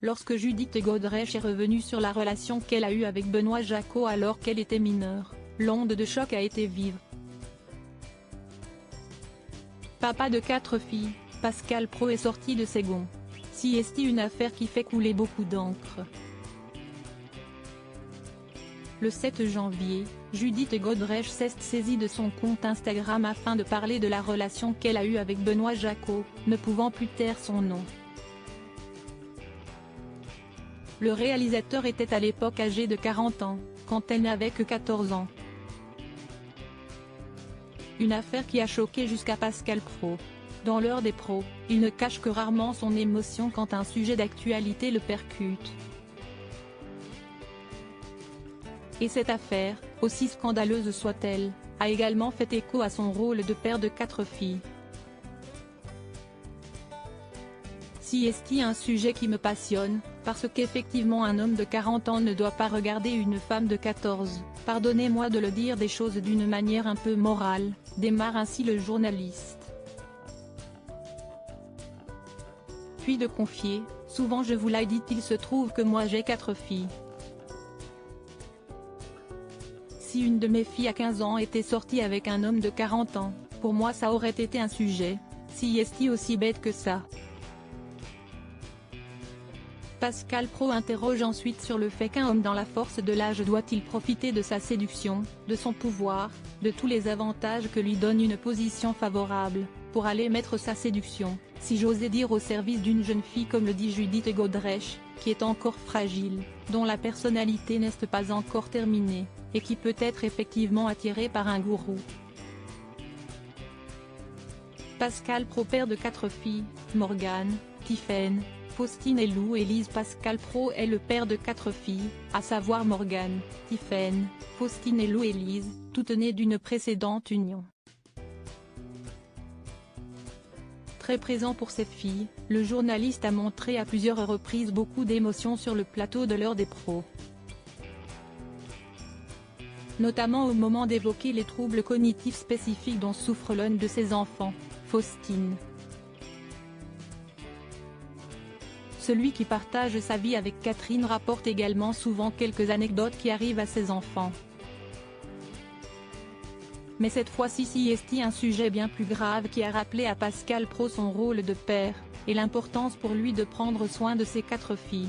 Lorsque Judith Godrèche est revenue sur la relation qu'elle a eue avec Benoît Jacot alors qu'elle était mineure, l'onde de choc a été vive. Papa de 4 filles, Pascal Praud est sorti de ses gonds. Si est une affaire qui fait couler beaucoup d'encre. Le 7 janvier, Judith Godrèche s'est saisie de son compte Instagram afin de parler de la relation qu'elle a eue avec Benoît Jacot, ne pouvant plus taire son nom. Le réalisateur était à l'époque âgé de 40 ans, quand elle n'avait que 14 ans. Une affaire qui a choqué jusqu'à Pascal Praud. Dans l'heure des pros, il ne cache que rarement son émotion quand un sujet d'actualité le percute. Et cette affaire, aussi scandaleuse soit-elle, a également fait écho à son rôle de père de 4 filles. Si est un sujet qui me passionne, parce qu'effectivement un homme de 40 ans ne doit pas regarder une femme de 14, pardonnez-moi de le dire des choses d'une manière un peu morale, démarre ainsi le journaliste. Puis de confier, souvent je vous l'ai dit, il se trouve que moi j'ai 4 filles. Si une de mes filles à 15 ans était sortie avec un homme de 40 ans, pour moi ça aurait été un sujet, si est aussi bête que ça. Pascal Praud interroge ensuite sur le fait qu'un homme dans la force de l'âge doit-il profiter de sa séduction, de son pouvoir, de tous les avantages que lui donne une position favorable, pour aller mettre sa séduction, si j'osais dire, au service d'une jeune fille comme le dit Judith Godrèche, qui est encore fragile, dont la personnalité n'est pas encore terminée, et qui peut être effectivement attirée par un gourou. Pascal Praud, père de 4 filles, Morgane, Tiphaine, Faustine et Lou Élise. Pascal Praud est le père de 4 filles, à savoir Morgane, Tiphaine, Faustine et Lou Élise, toutes nées d'une précédente union. Très présent pour ses filles, le journaliste a montré à plusieurs reprises beaucoup d'émotions sur le plateau de l'heure des pros. Notamment au moment d'évoquer les troubles cognitifs spécifiques dont souffre l'un de ses enfants, Faustine. Celui qui partage sa vie avec Catherine rapporte également souvent quelques anecdotes qui arrivent à ses enfants. Mais cette fois-ci c'est un sujet bien plus grave qui a rappelé à Pascal Praud son rôle de père, et l'importance pour lui de prendre soin de ses 4 filles.